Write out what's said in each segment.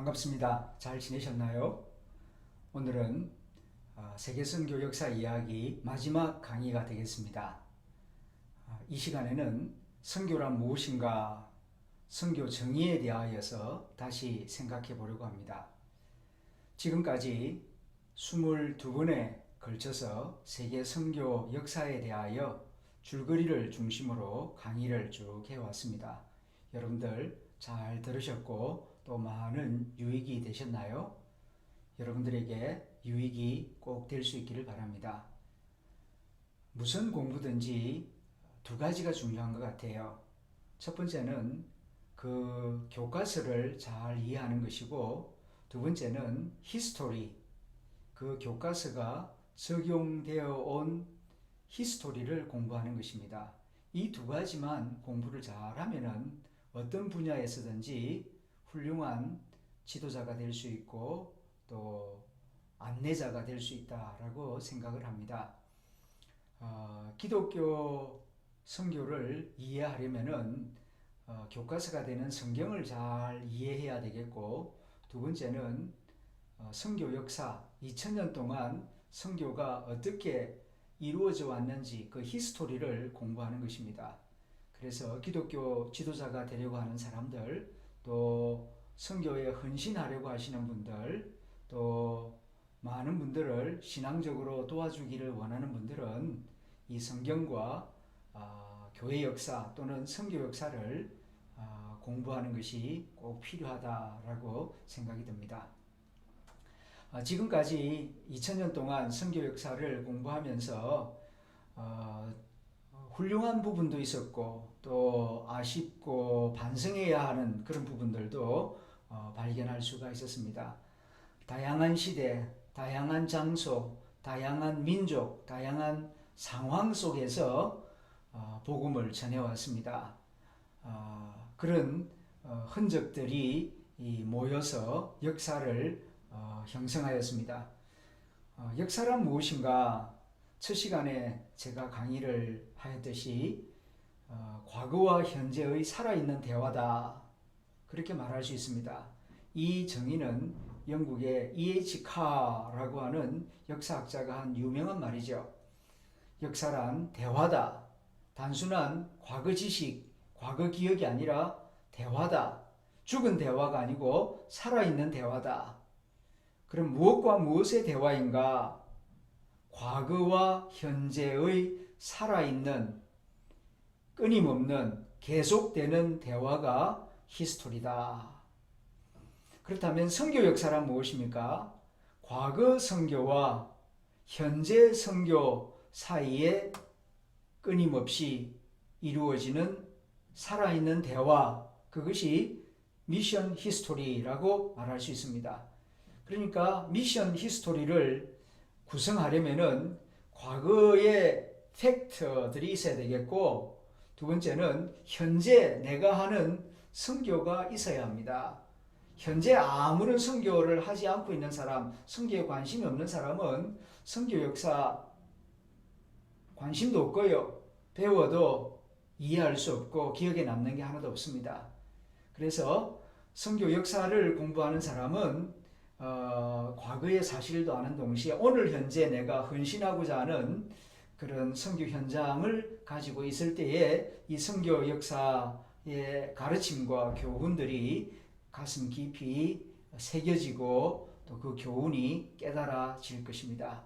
반갑습니다. 잘 지내셨나요? 오늘은 세계 선교 역사 이야기 마지막 강의가 되겠습니다. 이 시간에는 선교란 무엇인가, 선교 정의에 대하여서 다시 생각해 보려고 합니다. 지금까지 22번에 걸쳐서 세계 선교 역사에 대하여 줄거리를 중심으로 강의를 쭉 해왔습니다. 여러분들 잘 들으셨고 또 많은 유익이 되셨나요? 여러분들에게 유익이 꼭 될 수 있기를 바랍니다. 무슨 공부든지 두 가지가 중요한 것 같아요. 첫 번째는 그 교과서를 잘 이해하는 것이고, 두 번째는 히스토리, 그 교과서가 적용되어 온 히스토리를 공부하는 것입니다. 이 두 가지만 공부를 잘하면은 어떤 분야에서든지 훌륭한 지도자가 될 수 있고 또 안내자가 될 수 있다라고 생각을 합니다. 기독교 선교를 이해하려면은 교과서가 되는 성경을 잘 이해해야 되겠고, 두 번째는 선교 역사 2000년 동안 선교가 어떻게 이루어져 왔는지 그 히스토리를 공부하는 것입니다. 그래서 기독교 지도자가 되려고 하는 사람들, 또 선교에 헌신하려고 하시는 분들, 또 많은 분들을 신앙적으로 도와주기를 원하는 분들은 이 성경과 교회 역사 또는 선교 역사를 공부하는 것이 꼭 필요하다라고 생각이 듭니다. 지금까지 2000년 동안 선교 역사를 공부하면서 훌륭한 부분도 있었고 또 아쉽고 반성해야 하는 그런 부분들도 발견할 수가 있었습니다. 다양한 시대, 다양한 장소, 다양한 민족, 다양한 상황 속에서 복음을 전해왔습니다. 그런 흔적들이 모여서 역사를 형성하였습니다. 역사란 무엇인가? 첫 시간에 제가 강의를 하였듯이 과거와 현재의 살아있는 대화다, 그렇게 말할 수 있습니다. 이 정의는 영국의 E.H. 카라고 하는 역사학자가 한 유명한 말이죠. 역사란 대화다. 단순한 과거 지식, 과거 기억이 아니라 대화다. 죽은 대화가 아니고 살아있는 대화다. 그럼 무엇과 무엇의 대화인가? 과거와 현재의 살아있는, 끊임없는, 계속되는 대화가 히스토리다. 그렇다면 선교 역사란 무엇입니까? 과거 선교와 현재 선교 사이에 끊임없이 이루어지는 살아있는 대화, 그것이 미션 히스토리라고 말할 수 있습니다. 그러니까 미션 히스토리를 구성하려면은 과거의 팩트들이 있어야 되겠고, 두 번째는 현재 내가 하는 선교가 있어야 합니다. 현재 아무런 선교를 하지 않고 있는 사람, 선교에 관심이 없는 사람은 선교 역사 관심도 없고요, 배워도 이해할 수 없고 기억에 남는 게 하나도 없습니다. 그래서 선교 역사를 공부하는 사람은 과거의 사실도 아는 동시에 오늘 현재 내가 헌신하고자 하는 그런 선교 현장을 가지고 있을 때에 이 선교 역사의 가르침과 교훈들이 가슴 깊이 새겨지고 또 그 교훈이 깨달아질 것입니다.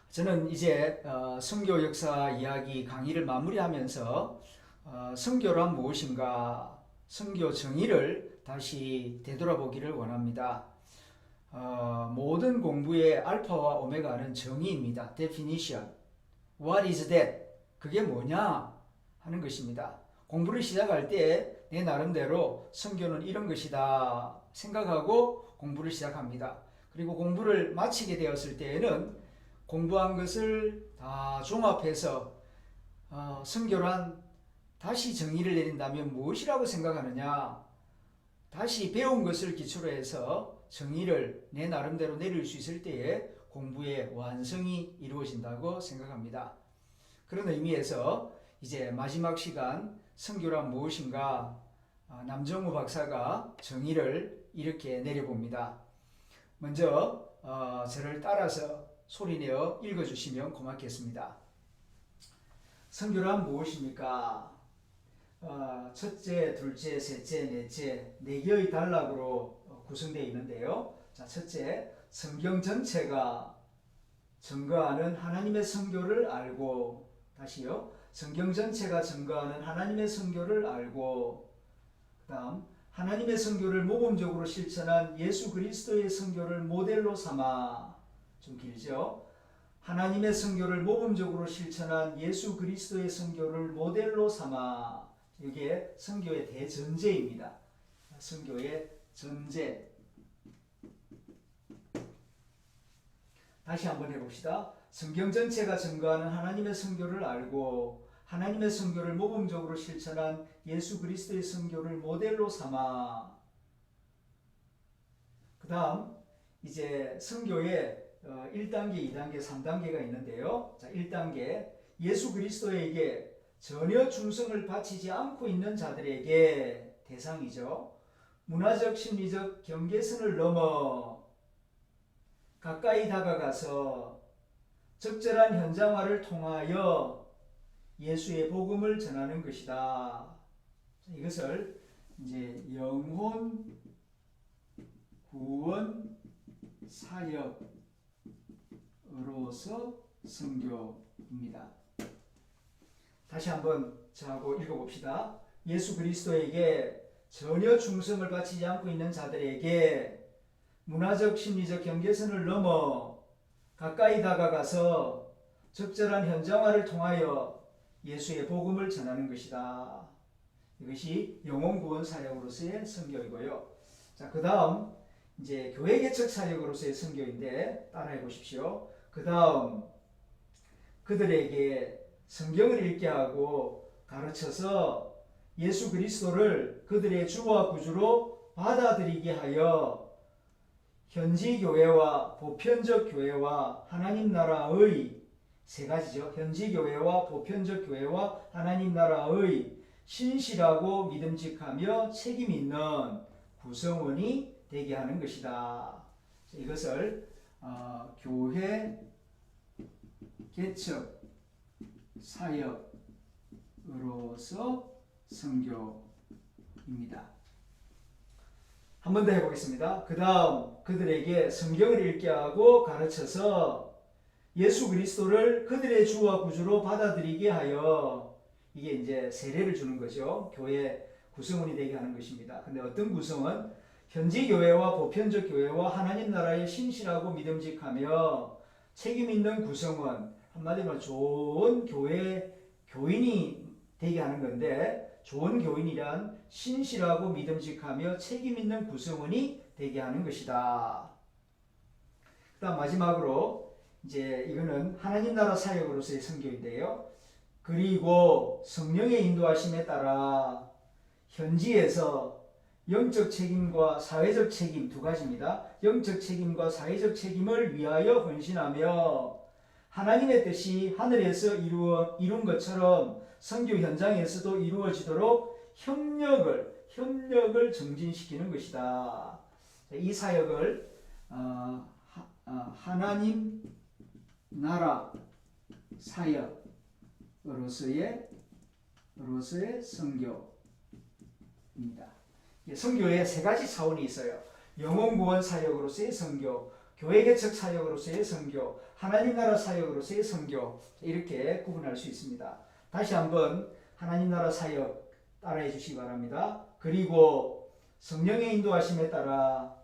저는 이제 선교 역사 이야기 강의를 마무리하면서 선교란 무엇인가, 선교 정의를 다시 되돌아보기를 원합니다. 모든 공부의 알파와 오메가는 정의입니다. definition. What is that? 그게 뭐냐 하는 것입니다. 공부를 시작할 때 내 나름대로 선교는 이런 것이다 생각하고 공부를 시작합니다. 그리고 공부를 마치게 되었을 때에는 공부한 것을 다 종합해서 선교란 다시 정의를 내린다면 무엇이라고 생각하느냐, 다시 배운 것을 기초로 해서 정의를 내 나름대로 내릴 수 있을 때에 공부의 완성이 이루어진다고 생각합니다. 그런 의미에서 이제 마지막 시간 선교란 무엇인가, 남정우 박사가 정의를 이렇게 내려봅니다. 먼저 저를 따라서 소리내어 읽어주시면 고맙겠습니다. 선교란 무엇입니까? 첫째, 둘째, 셋째, 넷째, 네 개의 단락으로 구성되어 있는데요. 자, 첫째, 성경 전체가 증거하는 하나님의 선교를 알고, 다시요. 성경 전체가 증거하는 하나님의 선교를 알고, 그 다음 하나님의 선교를 모범적으로 실천한 예수 그리스도의 선교를 모델로 삼아, 좀 길죠. 하나님의 선교를 모범적으로 실천한 예수 그리스도의 선교를 모델로 삼아, 이게 선교의 대전제입니다. 선교의 전제. 다시 한번 해봅시다. 성경 전체가 증거하는 하나님의 선교를 알고 하나님의 선교를 모범적으로 실천한 예수 그리스도의 선교를 모델로 삼아. 그 다음 이제 선교의 1단계, 2단계, 3단계가 있는데요. 자, 1단계, 예수 그리스도에게 전혀 충성을 바치지 않고 있는 자들에게, 대상이죠. 문화적, 심리적 경계선을 넘어 가까이 다가가서 적절한 현장화를 통하여 예수의 복음을 전하는 것이다. 이것을 이제 영혼 구원 사역으로서 선교입니다. 다시 한번 저하고 읽어봅시다. 예수 그리스도에게 전혀 충성을 바치지 않고 있는 자들에게 문화적, 심리적 경계선을 넘어 가까이 다가가서 적절한 현장화를 통하여 예수의 복음을 전하는 것이다. 이것이 영혼 구원 사역으로서의 선교이고요. 자, 그 다음 이제 교회 개척 사역으로서의 선교인데 따라해 보십시오. 그 다음 그들에게 성경을 읽게 하고 가르쳐서 예수 그리스도를 그들의 주와 구주로 받아들이게 하여 현지 교회와 보편적 교회와 하나님 나라의 세 가지죠. 현지 교회와 보편적 교회와 하나님 나라의 신실하고 믿음직하며 책임 있는 구성원이 되게 하는 것이다. 이것을 교회 개척 사역으로서 선교입니다. 한 번 더 해보겠습니다. 그 다음 그들에게 성경을 읽게 하고 가르쳐서 예수 그리스도를 그들의 주와 구주로 받아들이게 하여, 이게 이제 세례를 주는 거죠. 교회 구성원이 되게 하는 것입니다. 근데 어떤 구성원? 현지 교회와 보편적 교회와 하나님 나라에 신실하고 믿음직하며 책임 있는 구성원, 한마디로 좋은 교회 교인이 되게 하는 건데, 좋은 교인이란 신실하고 믿음직하며 책임 있는 구성원이 되게 하는 것이다. 그 다음 마지막으로 이제 이거는 하나님 나라 사역으로서의 선교인데요. 그리고 성령의 인도하심에 따라 현지에서 영적 책임과 사회적 책임 두 가지입니다. 영적 책임과 사회적 책임을 위하여 헌신하며 하나님의 뜻이 하늘에서 이룬 것처럼 선교 현장에서도 이루어지도록 협력을 증진시키는 것이다. 이 사역을 하나님 나라 사역으로서의 선교입니다. 선교에 세 가지 차원이 있어요. 영혼 구원 사역으로서의 선교, 교회 개척 사역으로서의 선교, 하나님 나라 사역으로서의 선교, 이렇게 구분할 수 있습니다. 다시 한번 하나님 나라 사역 따라해 주시기 바랍니다. 그리고 성령의 인도하심에 따라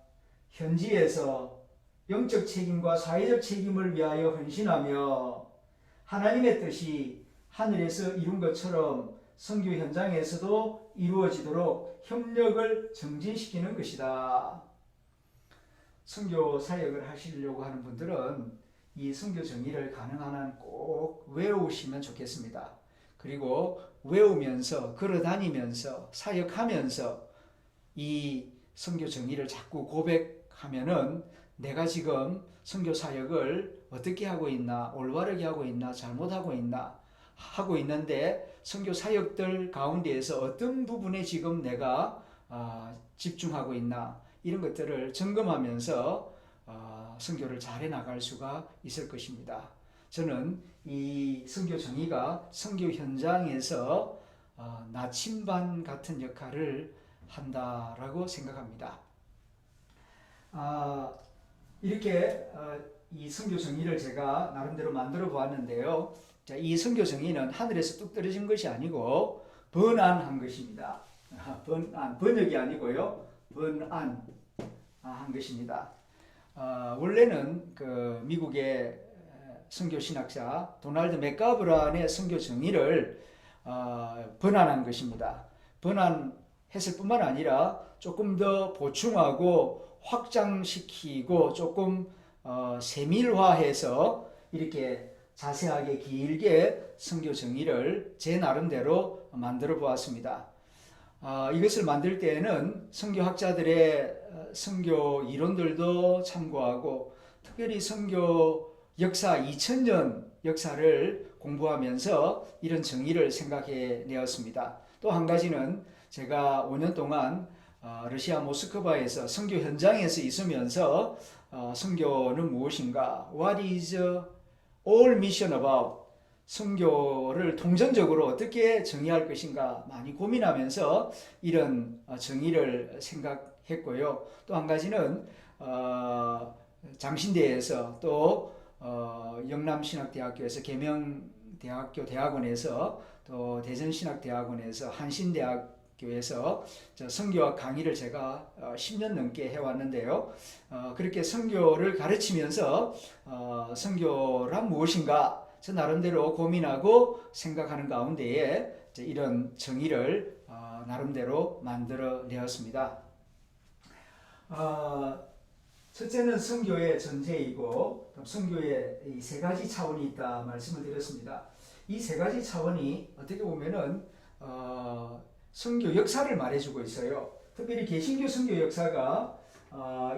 현지에서 영적 책임과 사회적 책임을 위하여 헌신하며 하나님의 뜻이 하늘에서 이룬 것처럼 선교 현장에서도 이루어지도록 협력을 증진시키는 것이다. 선교 사역을 하시려고 하는 분들은 이 선교 정의를 가능한 한 꼭 외우시면 좋겠습니다. 그리고 외우면서 걸어다니면서 사역하면서 이 선교 정의를 자꾸 고백하면은 내가 지금 선교 사역을 어떻게 하고 있나, 올바르게 하고 있나, 잘못하고 있나 하고 있는데 선교 사역들 가운데에서 어떤 부분에 지금 내가 집중하고 있나, 이런 것들을 점검하면서 선교를 잘해 나갈 수가 있을 것입니다. 저는 이 선교 정의가 선교 현장에서 나침반 같은 역할을 한다라고 생각합니다. 이렇게 이 선교 정의를 제가 나름대로 만들어 보았는데요. 자, 이 선교 정의는 하늘에서 뚝 떨어진 것이 아니고 번안한 것입니다. 번역이 아니고요. 번안한 것입니다. 원래는 그 미국의 선교 신학자 도널드 맥가브란의 선교 정의를 번안한 것입니다. 번안했을 뿐만 아니라 조금 더 보충하고 확장시키고 조금 세밀화해서 이렇게 자세하게 길게 선교 정의를 제 나름대로 만들어 보았습니다. 이것을 만들 때에는 선교학자들의 선교 이론들도 참고하고 특별히 선교 역사 2000년 역사를 공부하면서 이런 정의를 생각해 내었습니다. 또 한 가지는 제가 5년 동안 러시아 모스크바에서 선교 현장에서 있으면서 선교는 무엇인가? What is all mission about? 선교를 통전적으로 어떻게 정의할 것인가 많이 고민하면서 이런 정의를 생각했고요. 또 한 가지는 장신대에서 또 영남신학대학교에서 계명대학교 대학원에서 또 대전신학대학원에서 한신대학교에서 선교학 강의를 제가 10년 넘게 해왔는데요. 그렇게 선교를 가르치면서 선교란 무엇인가 저 나름대로 고민하고 생각하는 가운데에 이런 정의를 나름대로 만들어 내었습니다. 첫째는 선교의 전제이고 선교의 이 세 가지 차원이 있다 말씀을 드렸습니다. 이 세 가지 차원이 어떻게 보면은 선교 역사를 말해주고 있어요. 특별히 개신교 선교 역사가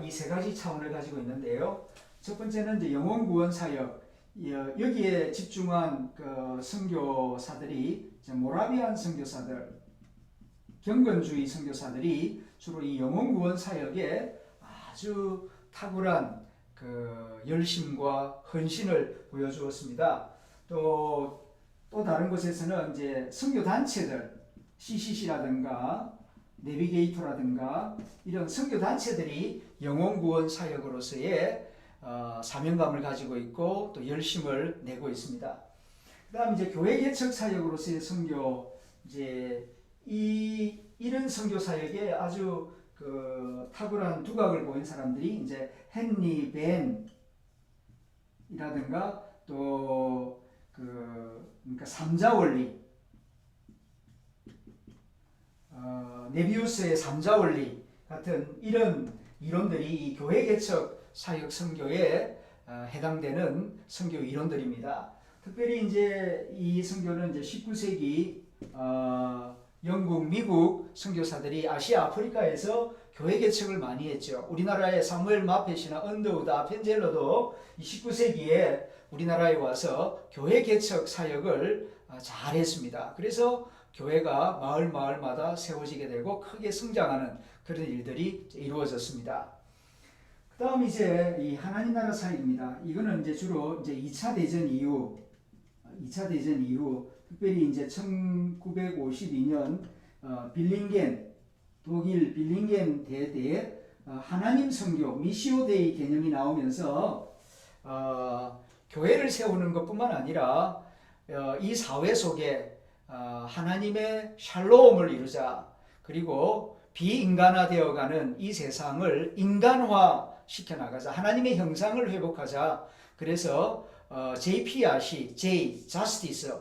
이 세 가지 차원을 가지고 있는데요. 첫 번째는 이제 영혼 구원 사역. 여기에 집중한 그 선교사들이 모라비안 선교사들, 경건주의 선교사들이 주로 이 영혼 구원 사역에 아주 탁월한 그 열심과 헌신을 보여주었습니다. 또 다른 곳에서는 이제 선교 단체들, CCC라든가 내비게이터라든가 이런 선교 단체들이 영혼 구원 사역으로서의 사명감을 가지고 있고 또 열심을 내고 있습니다. 그다음 이제 교회 개척 사역으로서의 선교, 이제 이런 선교 사역에 아주 그 탁월한 두각을 보인 사람들이 이제 헨리 벤이라든가 또 그러니까 삼자 원리, 네비우스의 삼자 원리 같은 이런 이론들이 이 교회 개척 사역 선교에 해당되는 선교 이론들입니다. 특별히 이제 이 선교는 이제 19세기 영국, 미국 선교사들이 아시아, 아프리카에서 교회 개척을 많이 했죠. 우리나라의 사무엘 마펫이나 언더우드, 아펜젤러도 19세기에 우리나라에 와서 교회 개척 사역을 잘 했습니다. 그래서 교회가 마을마다 세워지게 되고 크게 성장하는 그런 일들이 이루어졌습니다. 그 다음 이제 이 하나님 나라 사역입니다. 이거는 이제 주로 이제 2차 대전 이후 특별히 이제 1952년 독일 빌링겐 대회에 하나님 선교 미시오 데이 개념이 나오면서 교회를 세우는 것뿐만 아니라 이 사회 속에 하나님의 샬롬을 이루자, 그리고 비인간화되어가는 이 세상을 인간화 시켜나가자, 하나님의 형상을 회복하자. 그래서 JPRC, J, Justice,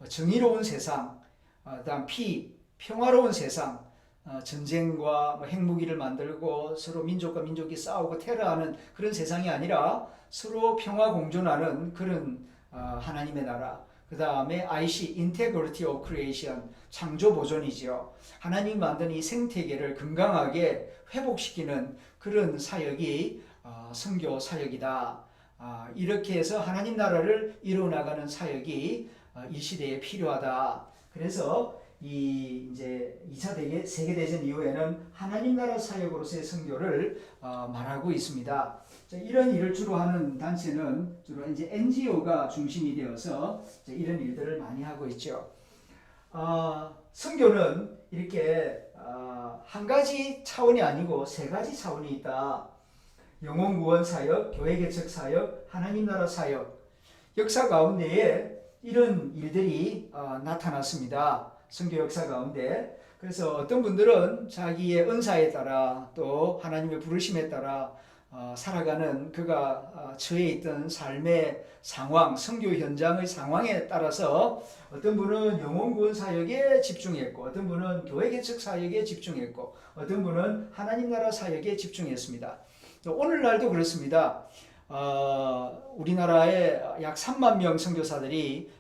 정의로운 세상, 그다음 P, 평화로운 세상, 전쟁과 핵무기를 만들고 서로 민족과 민족이 싸우고 테러하는 그런 세상이 아니라 서로 평화 공존하는 그런 하나님의 나라. 그 다음에 IC, Integrity of Creation, 창조 보존이죠. 하나님 만든 이 생태계를 건강하게 회복시키는 그런 사역이 선교 사역이다. 이렇게 해서 하나님 나라를 이루어나가는 사역이 이 시대에 필요하다. 그래서 이 이제 2차 세계대전 이후에는 하나님 나라 사역으로서의 선교를 말하고 있습니다. 자, 이런 일을 주로 하는 단체는 주로 이제 NGO가 중심이 되어서 이런 일들을 많이 하고 있죠. 선교는 이렇게 한 가지 차원이 아니고 세 가지 차원이 있다. 영혼 구원 사역, 교회 개척 사역, 하나님 나라 사역. 역사 가운데에 이런 일들이 나타났습니다. 선교 역사 가운데. 그래서 어떤 분들은 자기의 은사에 따라 또 하나님의 부르심에 따라 살아가는 그가 처해 있던 삶의 상황, 선교 현장의 상황에 따라서 어떤 분은 영혼 구원 사역에 집중했고, 어떤 분은 교회 개척 사역에 집중했고, 어떤 분은 하나님 나라 사역에 집중했습니다. 오늘날도 그렇습니다. 우리나라에 약 3만 명 선교사들이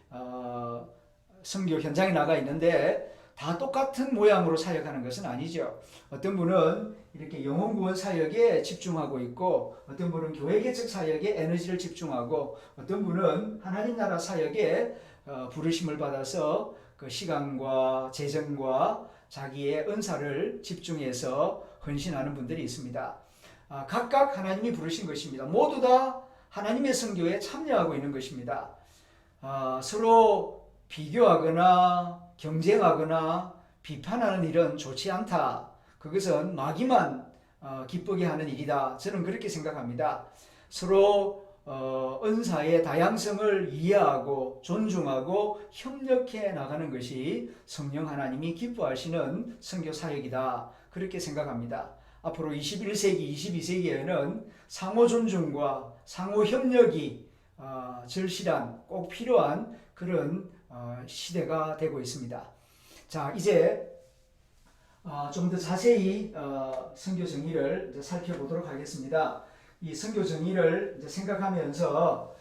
선교 현장에 나가 있는데 다 똑같은 모양으로 사역하는 것은 아니죠. 어떤 분은 이렇게 영혼 구원 사역에 집중하고 있고, 어떤 분은 교회 개척 사역에 에너지를 집중하고, 어떤 분은 하나님 나라 사역에 부르심을 받아서 그 시간과 재정과 자기의 은사를 집중해서 헌신하는 분들이 있습니다. 각각 하나님이 부르신 것입니다. 모두 다 하나님의 선교에 참여하고 있는 것입니다. 서로 비교하거나 경쟁하거나 비판하는 일은 좋지 않다. 그것은 마귀만 기쁘게 하는 일이다. 저는 그렇게 생각합니다. 서로 은사의 다양성을 이해하고 존중하고 협력해 나가는 것이 성령 하나님이 기뻐하시는 선교 사역이다. 그렇게 생각합니다. 앞으로 21세기, 22세기에는 상호 존중과 상호 협력이 절실한, 꼭 필요한 그런 시대가 되고 있습니다. 자, 이제 좀 더 자세히 선교 정의를 이제 살펴보도록 하겠습니다. 이 선교 정의를 이제 생각하면서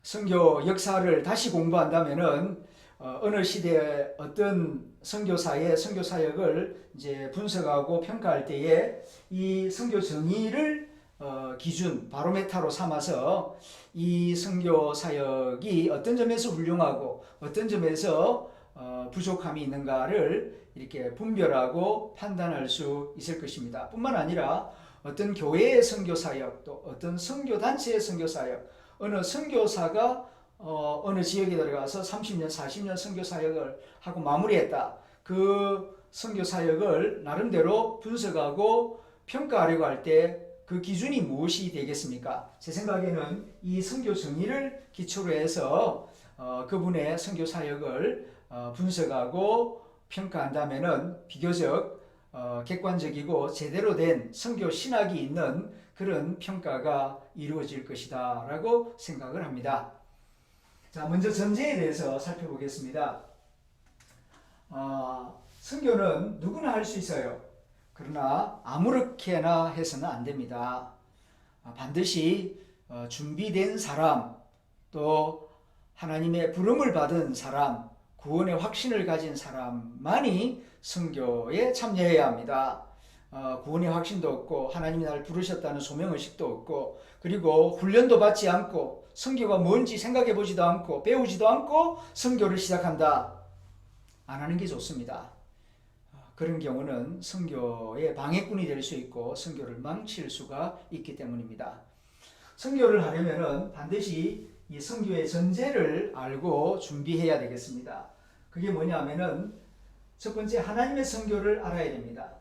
선교 역사를 다시 공부한다면은 어느 시대에 어떤 선교사의 선교 사역을 이제 분석하고 평가할 때에 이 선교 정의를 기준 바로메타로 삼아서 이 선교 사역이 어떤 점에서 훌륭하고 어떤 점에서 부족함이 있는가를 이렇게 분별하고 판단할 수 있을 것입니다. 뿐만 아니라 어떤 교회의 선교 사역, 또 어떤 선교 단체의 선교 사역, 어느 선교사가 어느 지역에 들어가서 30년, 40년 선교 사역을 하고 마무리했다. 그 선교 사역을 나름대로 분석하고 평가하려고 할 때 그 기준이 무엇이 되겠습니까? 제 생각에는 이 선교 정의를 기초로 해서 그분의 선교 사역을 분석하고 평가한다면은 비교적 객관적이고 제대로 된 선교 신학이 있는 그런 평가가 이루어질 것이다 라고 생각을 합니다. 자, 먼저 전제에 대해서 살펴보겠습니다. 선교는 누구나 할 수 있어요. 그러나 아무렇게나 해서는 안 됩니다. 반드시 준비된 사람, 또 하나님의 부름을 받은 사람, 구원의 확신을 가진 사람만이 선교에 참여해야 합니다. 구원의 확신도 없고 하나님이 나를 부르셨다는 소명의식도 없고, 그리고 훈련도 받지 않고 선교가 뭔지 생각해 보지도 않고 배우지도 않고 선교를 시작한다. 안 하는 게 좋습니다. 그런 경우는 선교의 방해꾼이 될 수 있고 선교를 망칠 수가 있기 때문입니다. 선교를 하려면 반드시 이 선교의 전제를 알고 준비해야 되겠습니다. 그게 뭐냐면은 첫 번째, 하나님의 선교를 알아야 됩니다.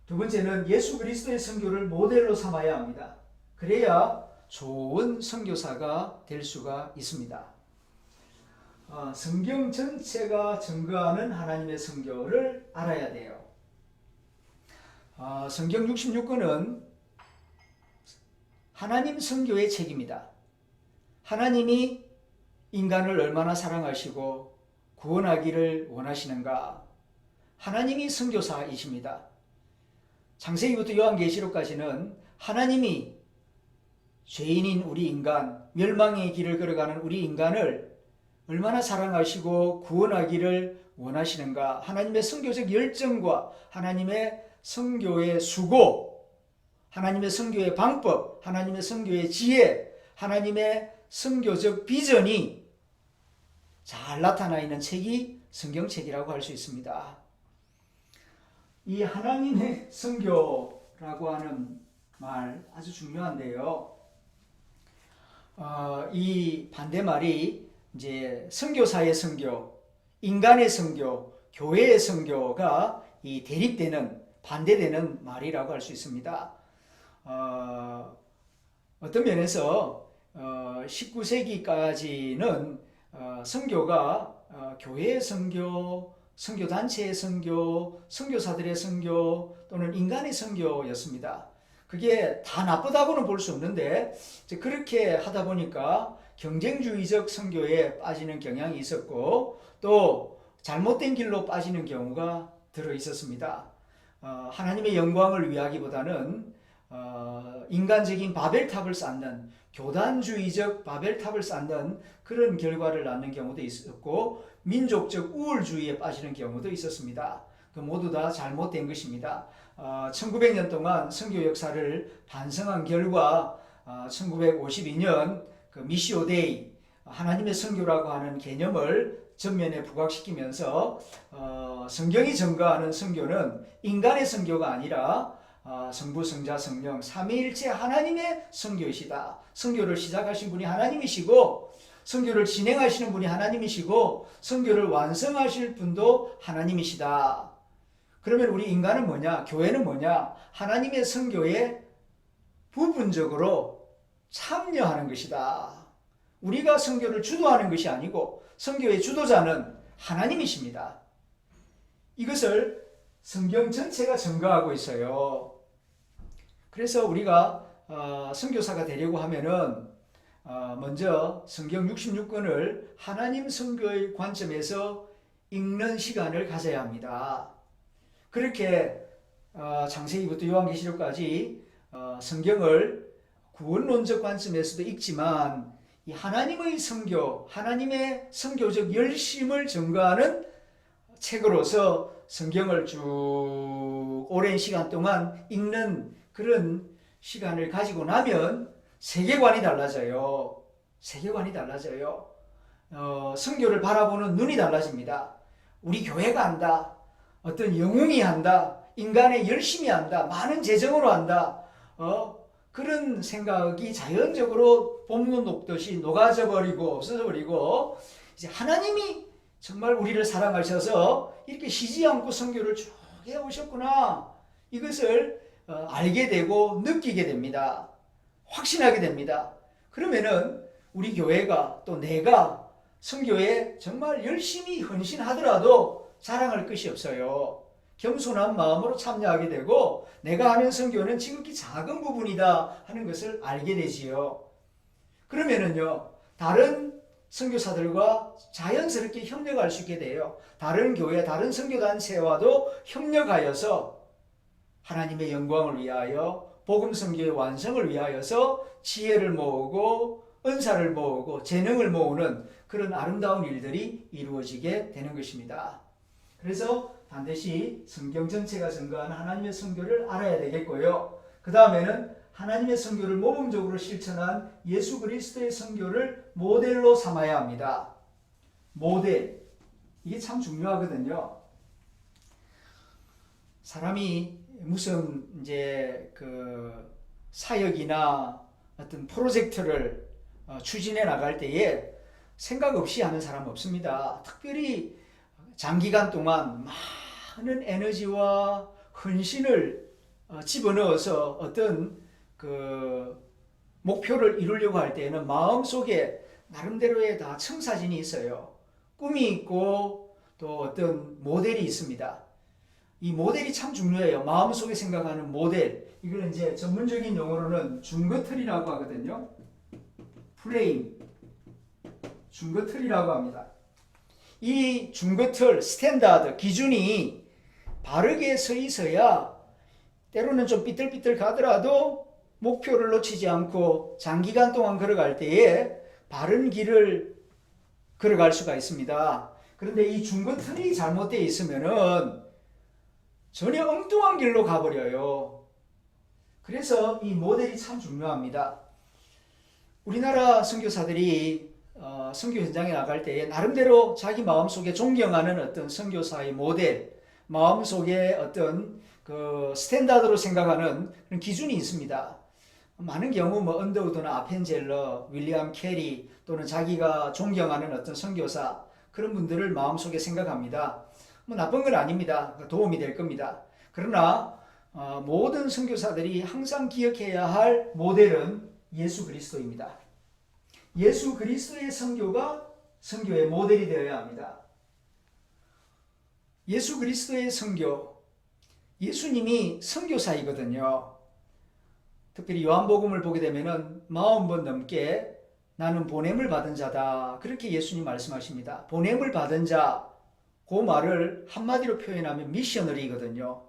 두 번째는 예수 그리스도의 선교를 모델로 삼아야 합니다. 그래야 좋은 선교사가 될 수가 있습니다. 성경 전체가 증거하는 하나님의 선교를 알아야 돼요. 성경 66권은 하나님 선교의 책입니다. 하나님이 인간을 얼마나 사랑하시고 구원하기를 원하시는가? 하나님이 선교사이십니다. 창세기부터 요한계시록까지는 하나님이 죄인인 우리 인간, 멸망의 길을 걸어가는 우리 인간을 얼마나 사랑하시고 구원하기를 원하시는가? 하나님의 선교적 열정과 하나님의 선교의 수고, 하나님의 선교의 방법, 하나님의 선교의 지혜, 하나님의 선교적 비전이 잘 나타나 있는 책이 성경책이라고 할 수 있습니다. 이 하나님의 선교라고 하는 말 아주 중요한데요. 이 반대말이 이제 선교사의 선교, 인간의 선교, 교회의 선교가 이 대립되는, 반대되는 말이라고 할 수 있습니다. 어떤 면에서 19세기까지는 선교가 교회의 선교, 선교단체의 선교, 선교사들의 선교 또는 인간의 선교였습니다. 그게 다 나쁘다고는 볼 수 없는데 그렇게 하다 보니까 경쟁주의적 선교에 빠지는 경향이 있었고 또 잘못된 길로 빠지는 경우가 들어 있었습니다. 하나님의 영광을 위하기보다는 인간적인 바벨탑을 쌓는 교단주의적 바벨탑을 쌓는 그런 결과를 낳는 경우도 있었고 민족적 우월주의에 빠지는 경우도 있었습니다. 그 모두 다 잘못된 것입니다. 1900년 동안 선교 역사를 반성한 결과 1952년 그 미시오 데이 하나님의 선교라고 하는 개념을 전면에 부각시키면서 성경이 증거하는 선교는 인간의 선교가 아니라 성부, 성자, 성령 삼위일체 하나님의 선교이시다. 선교를 시작하신 분이 하나님이시고 선교를 진행하시는 분이 하나님이시고 선교를 완성하실 분도 하나님이시다. 그러면 우리 인간은 뭐냐? 교회는 뭐냐? 하나님의 선교에 부분적으로 참여하는 것이다. 우리가 선교를 주도하는 것이 아니고 선교의 주도자는 하나님이십니다. 이것을 성경 전체가 증거하고 있어요. 그래서 우리가 선교사가 되려고 하면은 먼저 성경 66권을 하나님 선교의 관점에서 읽는 시간을 가져야 합니다. 그렇게 창세기부터 요한계시록까지 성경을 구원론적 관점에서도 읽지만 이 하나님의 선교, 하나님의 선교적 열심을 증거하는 책으로서 성경을 쭉 오랜 시간 동안 읽는 그런 시간을 가지고 나면 세계관이 달라져요. 세계관이 달라져요. 선교를 바라보는 눈이 달라집니다. 우리 교회가 한다. 어떤 영웅이 한다. 인간의 열심히 한다. 많은 재정으로 한다. 그런 생각이 자연적으로 봄눈 녹듯이 녹아져 버리고 없어져 버리고 이제 하나님이 정말 우리를 사랑하셔서 이렇게 쉬지 않고 선교를 쭉 해오셨구나. 이것을 알게 되고 느끼게 됩니다. 확신하게 됩니다. 그러면은 우리 교회가 또 내가 선교에 정말 열심히 헌신하더라도 자랑할 것이 없어요. 겸손한 마음으로 참여하게 되고 내가 하는 선교는 지극히 작은 부분이다 하는 것을 알게 되지요. 그러면은요 다른 선교사들과 자연스럽게 협력할 수 있게 돼요. 다른 교회, 다른 선교단체와도 협력하여서 하나님의 영광을 위하여 복음 선교의 완성을 위하여서 지혜를 모으고 은사를 모으고 재능을 모으는 그런 아름다운 일들이 이루어지게 되는 것입니다. 그래서 반드시 성경 전체가 증거하는 하나님의 선교를 알아야 되겠고요. 그 다음에는 하나님의 선교를 모범적으로 실천한 예수 그리스도의 선교를 모델로 삼아야 합니다. 모델. 이게 참 중요하거든요. 사람이 무슨 이제 그 사역이나 어떤 프로젝트를 추진해 나갈 때에 생각 없이 하는 사람 없습니다. 특별히 장기간 동안 많은 에너지와 헌신을 집어넣어서 어떤 그 목표를 이루려고 할 때에는 마음속에 나름대로의 다 청사진이 있어요. 꿈이 있고 또 어떤 모델이 있습니다. 이 모델이 참 중요해요. 마음속에 생각하는 모델. 이걸 이제 전문적인 용어로는 중거틀이라고 하거든요. 프레임. 중거틀이라고 합니다. 이 중거틀, 스탠다드, 기준이 바르게 서 있어야 때로는 좀 삐뚤삐뚤 가더라도 목표를 놓치지 않고 장기간 동안 걸어갈 때에 바른 길을 걸어갈 수가 있습니다. 그런데 이 중거틀이 잘못되어 있으면은 전혀 엉뚱한 길로 가버려요. 그래서 이 모델이 참 중요합니다. 우리나라 선교사들이 선교 현장에 나갈 때에 나름대로 자기 마음속에 존경하는 어떤 선교사의 모델, 마음속에 어떤 그 스탠다드로 생각하는 그런 기준이 있습니다. 많은 경우 뭐 언더우드나 아펜젤러, 윌리엄 캐리 또는 자기가 존경하는 어떤 선교사 그런 분들을 마음속에 생각합니다. 뭐 나쁜 건 아닙니다. 도움이 될 겁니다. 그러나 모든 선교사들이 항상 기억해야 할 모델은 예수 그리스도입니다. 예수 그리스도의 선교가 선교의 모델이 되어야 합니다. 예수 그리스도의 선교, 예수님이 선교사이거든요. 특별히 요한복음을 보게 되면은 40번 넘게 나는 보냄을 받은 자다. 그렇게 예수님 말씀하십니다. 보냄을 받은 자, 그 말을 한마디로 표현하면 미셔너리거든요.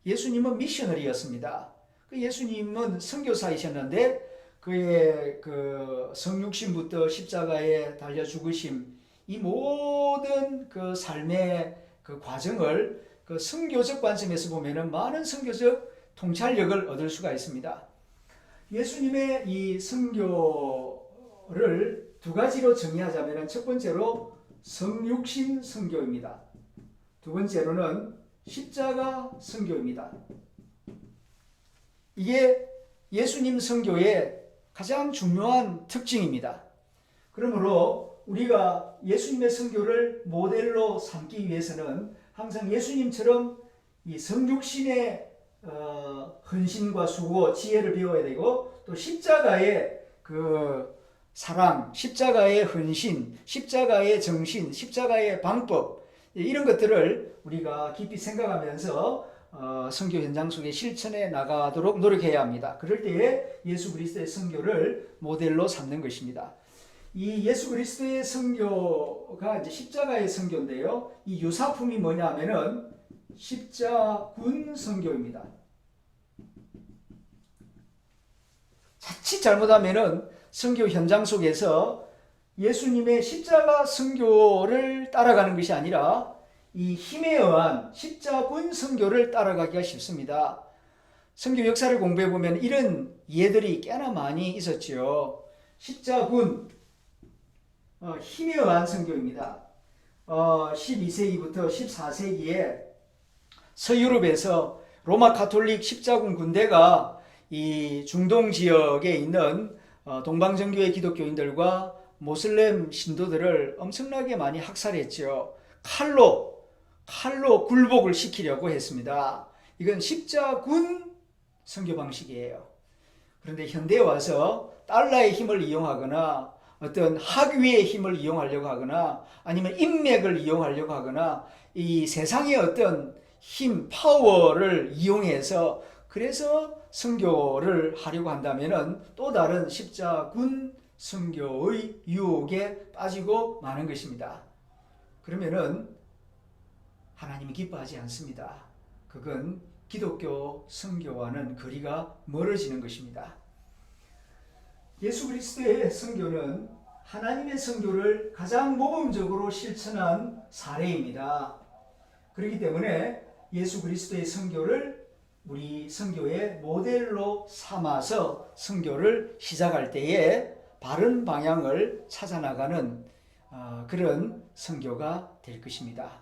예수님은 미셔너리였습니다. 예수님은 선교사이셨는데 그의 그 성육신부터 십자가에 달려 죽으심, 이 모든 그 삶의 그 과정을 그 선교적 관점에서 보면은 많은 선교적 통찰력을 얻을 수가 있습니다. 예수님의 이 선교를 두 가지로 정의하자면 첫 번째로 성육신 선교입니다. 두 번째로는 십자가 선교입니다. 이게 예수님 선교의 가장 중요한 특징입니다. 그러므로 우리가 예수님의 선교를 모델로 삼기 위해서는 항상 예수님처럼 이 성육신의 헌신과 수고, 지혜를 배워야 되고 또 십자가의 그 사랑, 십자가의 헌신, 십자가의 정신, 십자가의 방법 이런 것들을 우리가 깊이 생각하면서 선교 현장 속에 실천해 나가도록 노력해야 합니다. 그럴 때에 예수 그리스도의 선교를 모델로 삼는 것입니다. 이 예수 그리스도의 선교가 이제 십자가의 선교인데요. 이 유사품이 뭐냐면은 십자군 선교입니다. 자칫 잘못하면은 선교 현장 속에서 예수님의 십자가 선교를 따라가는 것이 아니라 이 힘에 의한 십자군 선교를 따라가기가 쉽습니다. 선교 역사를 공부해 보면 이런 예들이 꽤나 많이 있었지요. 십자군, 힘에 의한 선교입니다. 12세기부터 14세기에 서유럽에서 로마 가톨릭 십자군 군대가 이 중동 지역에 있는 동방정교회 기독교인들과 모슬렘 신도들을 엄청나게 많이 학살했죠. 칼로 굴복을 시키려고 했습니다. 이건 십자군 선교 방식이에요. 그런데 현대에 와서 달러의 힘을 이용하거나 어떤 학위의 힘을 이용하려고 하거나 아니면 인맥을 이용하려고 하거나 이 세상의 어떤 힘, 파워를 이용해서 그래서 선교를 하려고 한다면은 또 다른 십자군 선교의 유혹에 빠지고 마는 것입니다. 그러면은 하나님이 기뻐하지 않습니다. 그건 기독교 선교와는 거리가 멀어지는 것입니다. 예수 그리스도의 선교는 하나님의 선교를 가장 모범적으로 실천한 사례입니다. 그렇기 때문에 예수 그리스도의 선교를 우리 선교의 모델로 삼아서 선교를 시작할 때에 바른 방향을 찾아나가는 그런 선교가 될 것입니다.